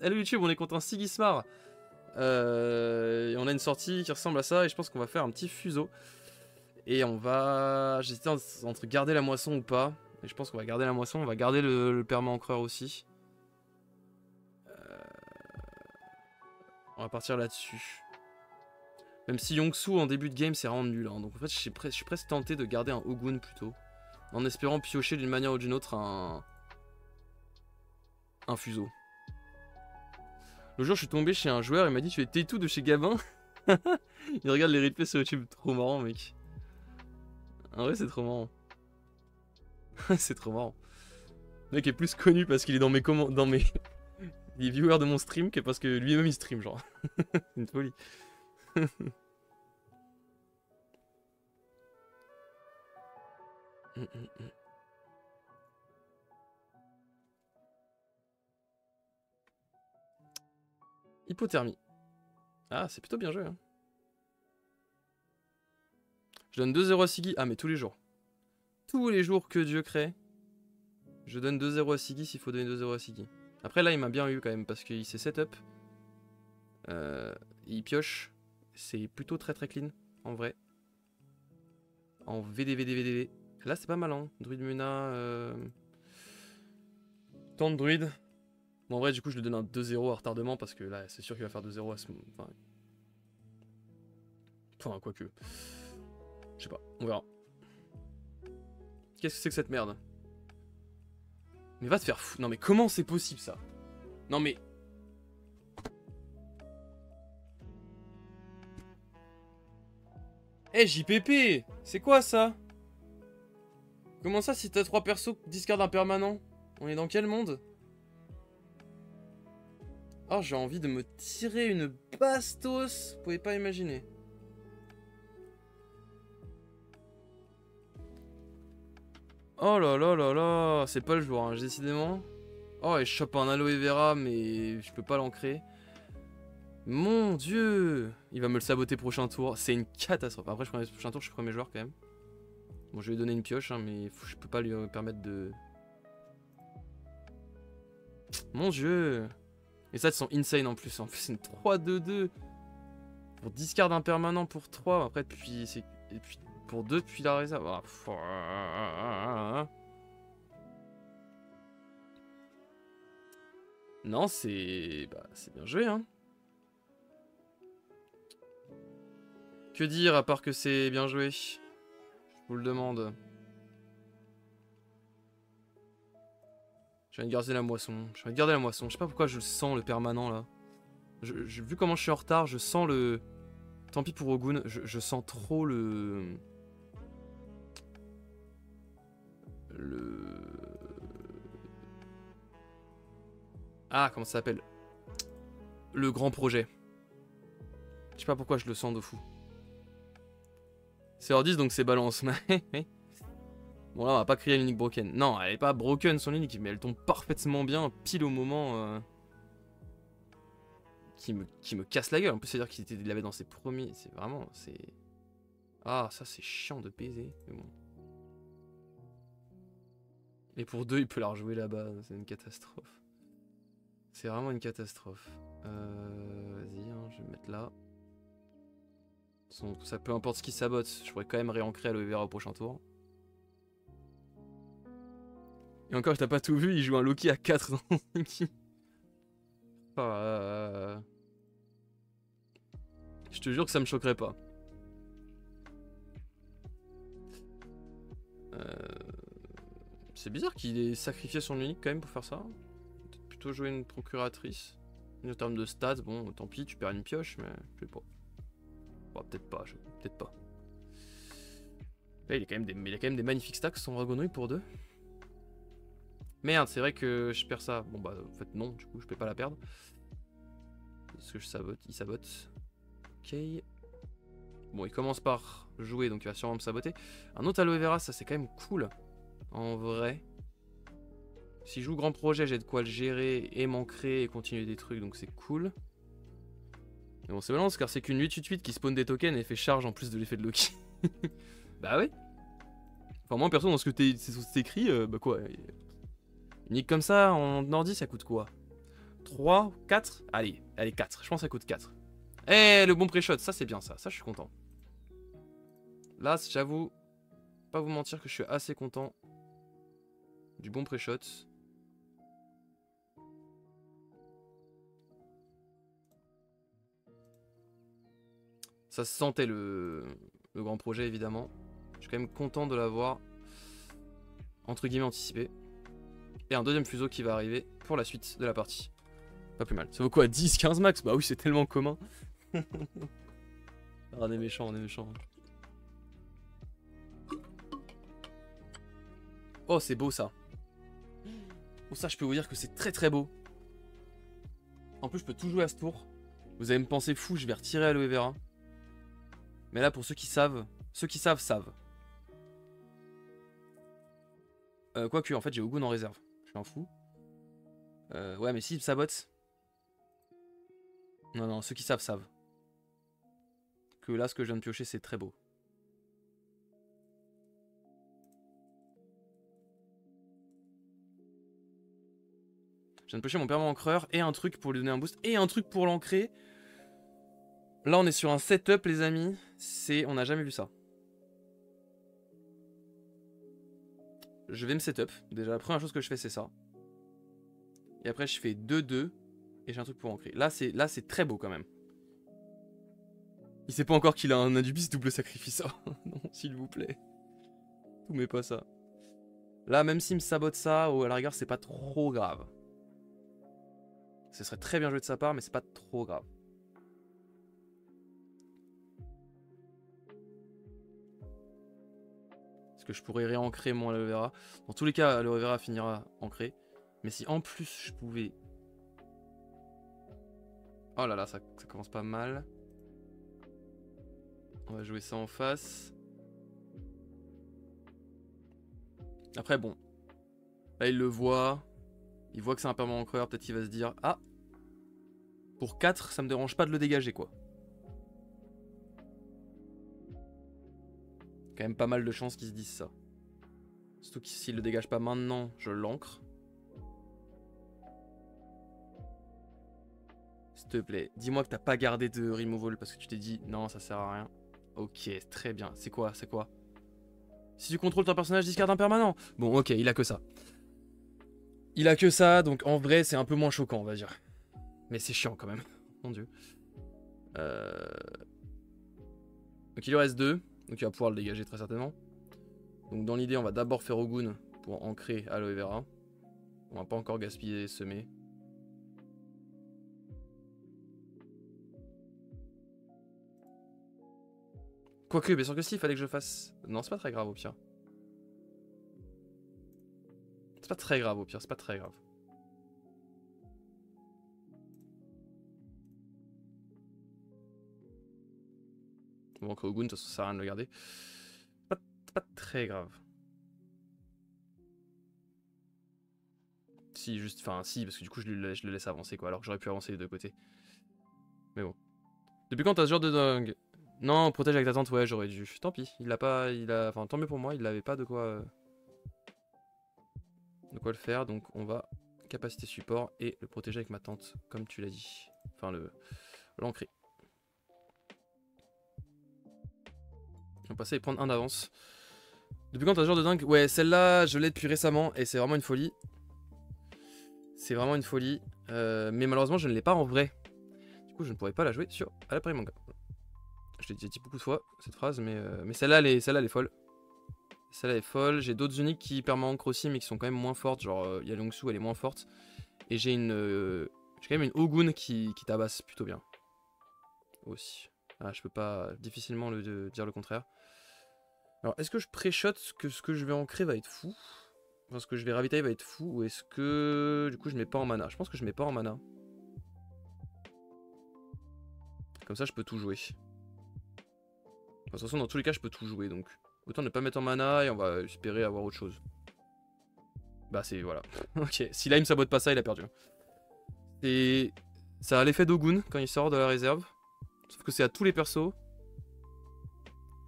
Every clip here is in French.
Hello YouTube, on est contre un Sigismar. Et on a une sortie qui ressemble à ça et je pense qu'on va faire un petit fuseau. Et on va... J'hésitais entre garder la moisson ou pas. Et je pense qu'on va garder la moisson, on va garder le perma encreur aussi. On va partir là-dessus. Même si Yongsu en début de game c'est vraiment nul. Hein. Donc en fait je suis presque tenté de garder un Ogun plutôt. En espérant piocher d'une manière ou d'une autre un fuseau. Le jour je suis tombé chez un joueur, il m'a dit tu es T2 de chez Gabin. Il regarde les replays sur YouTube, trop marrant mec. En vrai c'est trop marrant. C'est trop marrant. Le mec est plus connu parce qu'il est dans mes les viewers de mon stream que parce que lui-même il stream genre. C'est une folie. Hypothermie. Ah, c'est plutôt bien joué. Hein. Je donne 2-0 à Siggy. Ah, mais tous les jours. Tous les jours que Dieu crée. Je donne 2-0 à Siggy s'il faut donner 2-0 à Siggy. Après, là, il m'a bien eu quand même parce qu'il s'est setup. Il pioche. C'est plutôt très très clean, en vrai. En VDV. Là, c'est pas mal, hein. Druide Muna. Tant de druides. Bon, en vrai, du coup, je lui donne un 2-0 à retardement parce que là, c'est sûr qu'il va faire 2-0 à ce moment. Enfin, quoique. Je sais pas, on verra. Qu'est-ce que c'est que cette merde? Mais va te faire fou. Non, mais comment c'est possible ça? Non, mais. Eh, JPP! C'est quoi ça? Comment ça, si t'as 3 persos, discard un permanent? On est dans quel monde? Oh, j'ai envie de me tirer une bastos. Vous pouvez pas imaginer. Oh là là là là. C'est pas le jour, hein, décidément. Oh, et je chope un aloe vera, mais je peux pas l'ancrer. Mon dieu. Il va me le saboter prochain tour. C'est une catastrophe. Après, je prends le prochain tour, je suis premier joueur quand même. Bon, je vais lui donner une pioche, hein, mais je peux pas lui permettre de... Mon dieu. Et ça, ils sont insane en plus. En plus, c'est une 3-2-2. Pour discard un permanent pour 3. Après, puis c'est... Et puis pour 2, puis la réserve. Non, c'est... Bah, c'est bien joué, hein. Que dire à part que c'est bien joué? Je vous le demande. Je viens de garder la moisson. Je sais pas pourquoi je sens le permanent là. Vu comment je suis en retard, je sens le... Tant pis pour Ogun, je sens trop le... Ah, comment ça s'appelle? Le grand projet. Je sais pas pourquoi je le sens de fou. C'est hors 10 donc c'est balance. Bon là on va pas crier l'unique broken. Non, elle est pas broken son unique, mais elle tombe parfaitement bien pile au moment qui me casse la gueule. En plus c'est à dire qu'il l'avait dans ses premiers. C'est vraiment... c'est... Ah ça c'est chiant de baiser. Mais bon. Et pour 2 il peut la rejouer là-bas. C'est une catastrophe. C'est vraiment une catastrophe. Vas-y, hein, je vais me mettre là. Ça peu importe ce qui sabote, je pourrais quand même réancrer aloe vera au prochain tour. Et encore, t'as pas tout vu, il joue un Loki à 4 dans son équipe. Je te jure que ça me choquerait pas. C'est bizarre qu'il ait sacrifié son unique quand même pour faire ça. Peut-être plutôt jouer une procuratrice. En termes de stats, bon, tant pis, tu perds une pioche, mais je sais pas. Bon, peut-être pas, peut-être pas. Là, il a quand même des magnifiques stacks, son dragonouille pour 2. Merde, c'est vrai que je perds ça. Bon bah, en fait non, du coup, je peux pas la perdre. Parce que je sabote, il sabote. Ok. Bon, il commence par jouer, donc il va sûrement me saboter. Un autre aloe vera, ça c'est quand même cool. En vrai. Si je joue grand projet, j'ai de quoi le gérer et m'ancrer et continuer des trucs, donc c'est cool. Mais bon, c'est balance car c'est qu'une 8-8-8 qui spawn des tokens et fait charge en plus de l'effet de Loki. Bah ouais. Enfin, moi, perso, dans ce que c'est écrit, bah quoi. Unique comme ça, en ordi, ça coûte quoi? 3, 4. Allez, 4. Je pense que ça coûte 4. Eh, le bon pré-shot, ça c'est bien ça. Ça, je suis content. Là, j'avoue, pas vous mentir que je suis assez content du bon pré-shot. Ça se sentait le grand projet, évidemment. Je suis quand même content de l'avoir, entre guillemets, anticipé. Et un deuxième fuseau qui va arriver pour la suite de la partie. Pas plus mal. Ça vaut quoi, 10, 15 max? Bah oui, c'est tellement commun. Ah, on est méchant, on est méchant. Oh, c'est beau ça. Oh, ça, je peux vous dire que c'est très très beau. En plus, je peux tout jouer à ce tour. Vous allez me penser fou, je vais retirer Aloe Vera. Mais là, pour ceux qui savent, savent. Quoique, en fait, j'ai Ogun en réserve. Je m'en fous. Ouais, mais s'il sabote. Non, non, ceux qui savent. Que là, ce que je viens de piocher, c'est très beau. Je viens de piocher mon permanent encreur et un truc pour lui donner un boost et un truc pour l'ancrer. Là, on est sur un setup, les amis. On n'a jamais vu ça. Je vais me setup. Déjà, la première chose que je fais, c'est ça. Et après, je fais 2-2. Et j'ai un truc pour ancrer. Là, c'est très beau quand même. Il sait pas encore qu'il a un Indubis double sacrifice. Non, s'il vous plaît. Tout mais pas ça. Là, même s'il me sabote ça, ou à la rigueur, c'est pas trop grave. Ce serait très bien joué de sa part, mais c'est pas trop grave. Parce que je pourrais réancrer mon Aloe Vera. Dans tous les cas, Aloe Vera finira ancré. Mais si en plus je pouvais... Oh là là, ça commence pas mal. On va jouer ça en face. Après, bon. Là, il le voit. Il voit que c'est un permanent encreur. Peut-être qu'il va se dire... Ah, pour 4, ça me dérange pas de le dégager, quoi. Quand même pas mal de chances qu'ils se disent ça. Surtout que s'il le dégage pas maintenant, je l'ancre. S'il te plaît, dis-moi que t'as pas gardé de removal parce que tu t'es dit non, ça sert à rien. Ok, très bien. C'est quoi? C'est quoi? Si tu contrôles ton personnage, discarde un permanent. Bon, ok, il a que ça. Il a que ça, donc en vrai, c'est un peu moins choquant, on va dire. Mais c'est chiant quand même. Mon dieu. Donc il lui reste 2. Donc il va pouvoir le dégager très certainement. Donc dans l'idée, on va d'abord faire Ogun pour ancrer Aloe Vera. On va pas encore gaspiller et semer. Quoique, bien sûr que si, il fallait que je fasse... Non, c'est pas très grave au pire. C'est pas très grave au pire, c'est pas très grave. Bon, ancrer Ogun, de toute façon, ça sert à rien de le garder. C'est pas très grave. Si, juste... Enfin, si, parce que du coup, je le laisse avancer, quoi. Alors que j'aurais pu avancer les deux côtés. Mais bon. Depuis quand t'as ce genre de dingue? Non, protège avec ta tente, ouais, j'aurais dû. Tant pis, il l'a pas... Enfin, tant mieux pour moi, il avait pas de quoi... De quoi le faire, donc on va... Capacité support et le protéger avec ma tente, comme tu l'as dit. Enfin, l'ancrer. On va passer et prendre un d'avance. Depuis quand t'as ce genre de dingue? Ouais, celle-là, je l'ai depuis récemment et c'est vraiment une folie. C'est vraiment une folie. Mais malheureusement, je ne l'ai pas en vrai. Du coup, je ne pourrais pas la jouer sur à l'appareil manga. Je l'ai dit beaucoup de fois, cette phrase, mais celle-là, elle est folle. Celle-là est folle. J'ai d'autres uniques qui permanent aussi, mais qui sont quand même moins fortes. Genre, Yalongsu, elle est moins forte. Et j'ai quand même une Ogun qui tabasse plutôt bien. Aussi. Ah, je peux pas difficilement dire le contraire. Alors, est-ce que je pré-shot que ce que je vais ancrer va être fou? Enfin, ce que je vais ravitailler va être fou? Ou est-ce que, du coup, je mets pas en mana? Je pense que je mets pas en mana. Comme ça, je peux tout jouer. Enfin, de toute façon, dans tous les cas, je peux tout jouer, donc... Autant ne pas mettre en mana et on va espérer avoir autre chose. Bah, c'est... Voilà. Ok, si là, il me sabote pas ça, il a perdu. Et... Ça a l'effet d'Ogun quand il sort de la réserve. Sauf que c'est à tous les persos.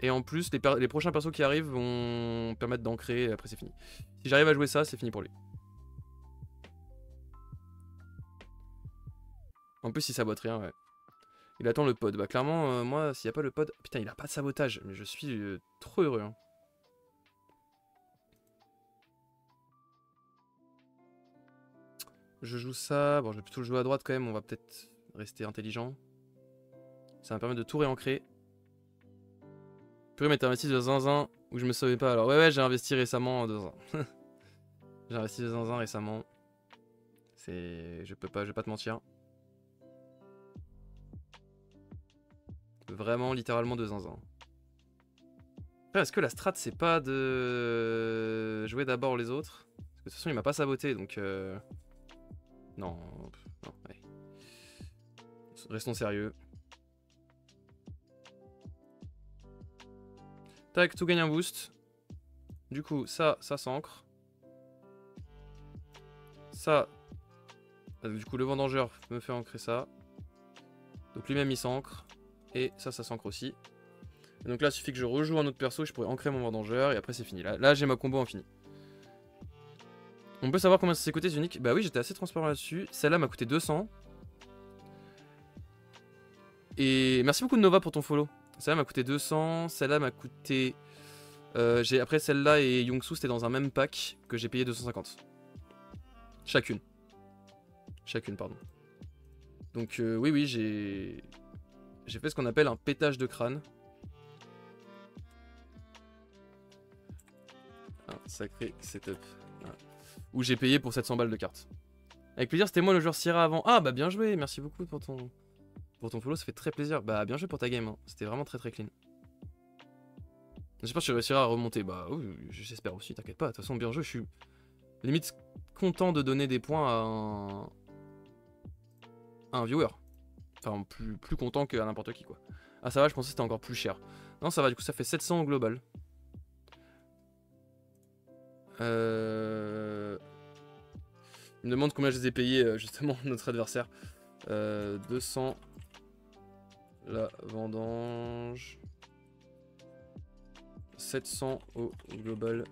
Et en plus, les prochains persos qui arrivent vont permettre d'ancrer et après c'est fini. Si j'arrive à jouer ça, c'est fini pour lui. En plus, il sabote rien, ouais. Il attend le pod. Bah clairement, moi, s'il n'y a pas le pod... Putain, il a pas de sabotage. Mais je suis trop heureux. Hein. Je joue ça. Bon, je vais plutôt le jouer à droite quand même. On va peut-être rester intelligent. Ça va me permettre de tout réancrer. Purée, mais t'as investi de zinzin où je me savais pas. Alors ouais, j'ai investi récemment de zinzin. J'ai investi de zinzin récemment. Je vais pas te mentir. Vraiment, littéralement de zinzin. Après, est-ce que la strat, c'est pas de jouer d'abord les autres? Parce que de toute façon, il m'a pas saboté, donc... Non, non, allez. Restons sérieux. Tac, tout gagne un boost. Du coup, ça s'ancre. Ça... Du coup, le vendangeur me fait ancrer ça. Donc lui-même, il s'ancre. Et ça s'ancre aussi. Et donc là, il suffit que je rejoue un autre perso, je pourrais ancrer mon vendangeur, et après c'est fini. Là j'ai ma combo infinie. On peut savoir combien ça s'est coûté ce unique? Bah oui, j'étais assez transparent là-dessus. Celle-là m'a coûté 200. Et merci beaucoup de Nova pour ton follow. Celle-là m'a coûté 200, celle-là m'a coûté... Après celle-là et Youngsu, c'était dans un même pack que j'ai payé 250. Chacune. Chacune, pardon. Donc oui, j'ai fait ce qu'on appelle un pétage de crâne. Un sacré setup. Voilà. Où j'ai payé pour 700 balles de cartes. Avec plaisir, c'était moi le joueur Syrah avant. Ah bah bien joué, merci beaucoup pour ton follow, ça fait très plaisir. Bah bien joué pour ta game, hein. C'était vraiment très clean. J'espère que tu réussiras à remonter. Bah oui, j'espère aussi, t'inquiète pas. De toute façon, bien joué, je suis limite content de donner des points à un viewer. Enfin, plus content qu'à n'importe qui, quoi. Ah ça va, je pensais que c'était encore plus cher. Non, ça va, du coup ça fait 700 au global. Il me demande combien je les ai payés, justement, notre adversaire. 200. La vendange. 700 au global.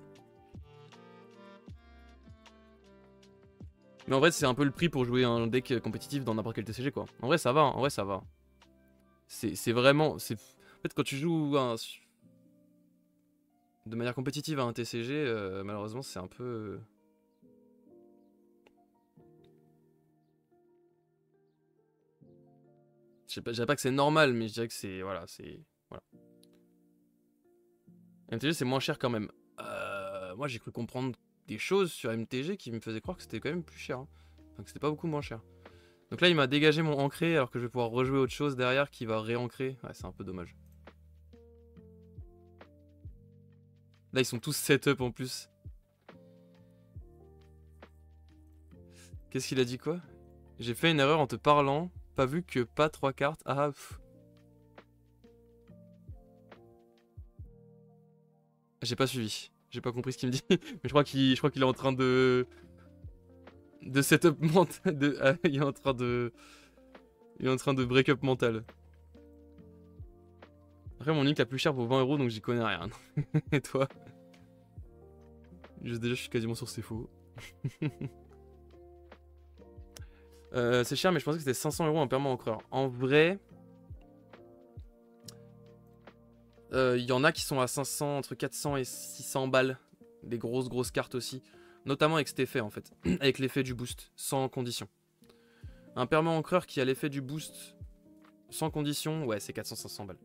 Mais en vrai, c'est un peu le prix pour jouer un deck compétitif dans n'importe quel TCG, quoi. En vrai, ça va, en vrai, ça va. C'est vraiment... En fait, quand tu joues de manière compétitive à un TCG, malheureusement, c'est un peu... Je dirais pas que c'est normal, mais je dirais que c'est... Voilà, c'est... Voilà. MTG, c'est moins cher quand même. Moi, j'ai cru comprendre des choses sur MTG qui me faisaient croire que c'était quand même plus cher. Hein. Enfin, que c'était pas beaucoup moins cher. Donc là, il m'a dégagé mon ancré alors que je vais pouvoir rejouer autre chose derrière qui va réancrer. Ouais, c'est un peu dommage. Là, ils sont tous setup en plus. Qu'est-ce qu'il a dit quoi? J'ai fait une erreur en te parlant. Pas vu que pas 3 cartes. Ah, pff. J'ai pas suivi. J'ai pas compris ce qu'il me dit. Mais je crois qu'il est en train de setup mental. Il est en train de break up mental. Après, mon nick la plus chère vaut 20 € donc j'y connais rien. Et toi? Déjà, je suis quasiment sûr que c'est faux. C'est cher, mais je pensais que c'était 500 € en permanent encreur. En vrai, il y en a qui sont à 500, entre 400 et 600 balles. Des grosses cartes aussi. Notamment avec cet effet en fait. Avec l'effet du boost, sans condition. Un permanent encreur qui a l'effet du boost sans condition, ouais, c'est 400-500 balles.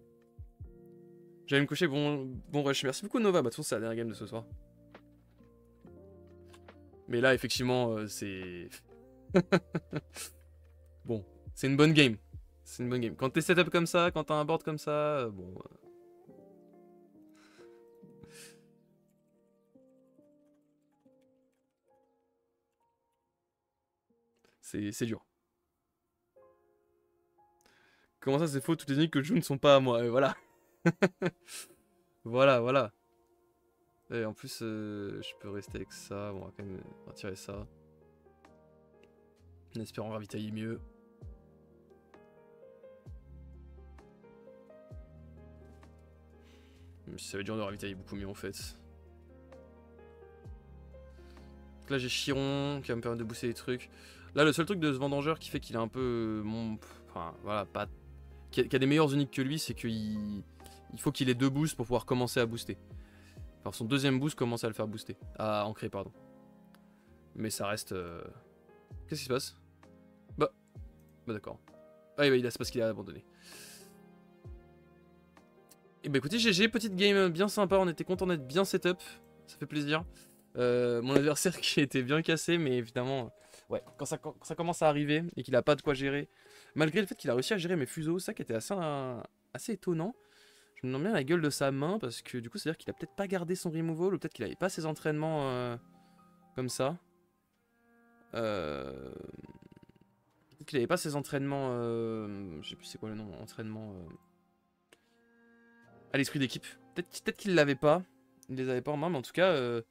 J'allais me coucher, bon rush. Merci beaucoup Nova, bah de toute façon c'est la dernière game de ce soir. Mais là, effectivement, c'est... Bon, c'est une bonne game. C'est une bonne game. Quand t'es setup comme ça, quand t'as un board comme ça, bon... C'est dur. Comment ça, c'est faux? Toutes les uniques que je joue ne sont pas à moi. Voilà. Voilà. Et en plus, je peux rester avec ça. Bon, on va quand même retirer ça. En espérant ravitailler mieux. Même si ça va être dur de ravitailler beaucoup mieux en fait. Donc là j'ai Chiron qui va me permettre de booster des trucs. Là, le seul truc de ce vendangeur qui fait qu'il est un peu... enfin, voilà, pas... Qui a des meilleurs uniques que lui, c'est qu'il faut qu'il ait 2 boosts pour pouvoir commencer à booster. Enfin, son deuxième boost commence à le faire booster. À ancrer, pardon. Mais ça reste... Qu'est-ce qui se passe? Bah d'accord. Ah oui, c'est parce qu'il a abandonné. Et bah écoutez, GG, petite game bien sympa, on était content d'être bien setup. Ça fait plaisir. Mon adversaire qui était bien cassé, mais évidemment... Ouais, quand ça commence à arriver et qu'il a pas de quoi gérer, malgré le fait qu'il a réussi à gérer mes fuseaux, ça qui était assez étonnant. Je me demande bien la gueule de sa main parce que du coup, c'est-à-dire qu'il a peut-être pas gardé son removal ou peut-être qu'il avait pas ses entraînements comme ça. Peut-être qu'il avait pas ses entraînements. Je sais plus c'est quoi le nom, entraînement. À l'esprit d'équipe. Peut-être qu'il l'avait pas. Il les avait pas en main, mais en tout cas.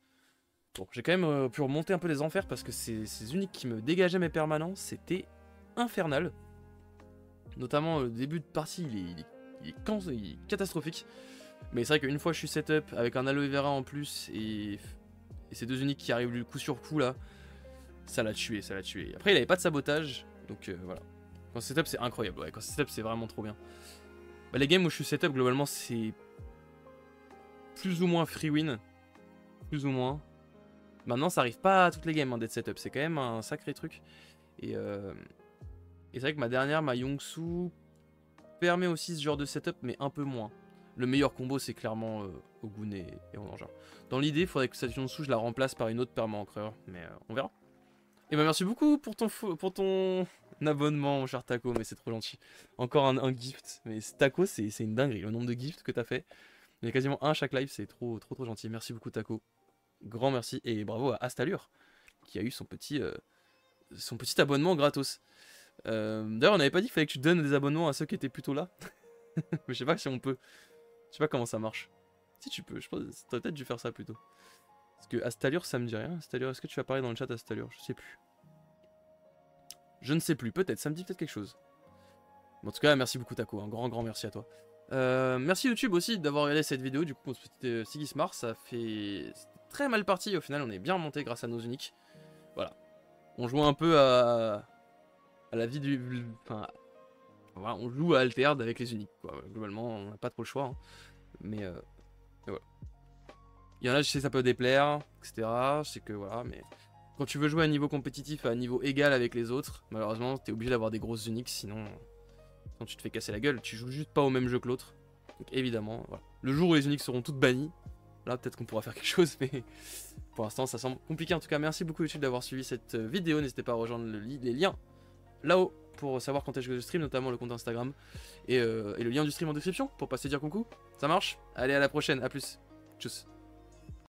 Bon, j'ai quand même pu remonter un peu les enfers parce que ces uniques qui me dégageaient mes permanents, c'était infernal. Notamment le début de partie, il est catastrophique. Mais c'est vrai qu'une fois je suis setup avec un aloe vera en plus et ces 2 uniques qui arrivent du coup sur coup là, ça l'a tué, ça l'a tué. Après il avait pas de sabotage, donc voilà. Quand c'est setup c'est incroyable, ouais, quand c'est setup c'est vraiment trop bien. Bah, les games où je suis setup globalement c'est plus ou moins free win, plus ou moins. Maintenant, ça arrive pas à toutes les games hein, d'être setup, c'est quand même un sacré truc. Et c'est vrai que ma dernière, ma Yongsu, permet aussi ce genre de setup, mais un peu moins. Le meilleur combo, c'est clairement Ogun et Vendangeur. Dans l'idée, il faudrait que cette Yongsu, je la remplace par une autre perma-encreur, mais on verra. Et bah merci beaucoup pour ton abonnement, mon cher Taco, mais c'est trop gentil. Encore un gift, mais Taco, c'est une dinguerie, le nombre de gifts que t'as fait. Il y a quasiment un à chaque live, c'est trop gentil. Merci beaucoup, Taco. Grand merci et bravo à Astalure qui a eu son petit abonnement gratos. D'ailleurs on n'avait pas dit qu'il fallait que tu donnes des abonnements à ceux qui étaient plutôt là. Mais je sais pas si on peut. Je sais pas comment ça marche. Si tu peux, je pense que t'aurais peut-être dû faire ça plutôt. Parce que Astalure ça me dit rien. Astalure, est-ce que tu vas parler dans le chat Astalure? Je sais plus. Je ne sais plus, peut-être, ça me dit peut-être quelque chose. Bon, en tout cas merci beaucoup Taco, un grand merci à toi. Merci YouTube aussi d'avoir regardé cette vidéo. Du coup pour ce petit Sigismar, ça fait très mal parti. Au final on est bien remonté grâce à nos uniques. Voilà. On joue un peu à la vie du... Enfin, voilà, on joue à Altered avec les uniques, quoi. Globalement, on n'a pas trop le choix. Hein. Mais voilà. Il y en a, je sais, ça peut déplaire, etc. Je sais que voilà, mais... Quand tu veux jouer à un niveau compétitif, à un niveau égal avec les autres, malheureusement, t'es obligé d'avoir des grosses uniques, sinon... Quand tu te fais casser la gueule, tu joues juste pas au même jeu que l'autre. Donc évidemment, voilà. Le jour où les uniques seront toutes bannies, là peut-être qu'on pourra faire quelque chose, mais pour l'instant ça semble compliqué. En tout cas, merci beaucoup YouTube d'avoir suivi cette vidéo. N'hésitez pas à rejoindre les liens là-haut pour savoir quand est-ce que je stream, notamment le compte Instagram. Et le lien du stream en description pour passer dire coucou. Ça marche? Allez, à la prochaine, à plus. Tchuss.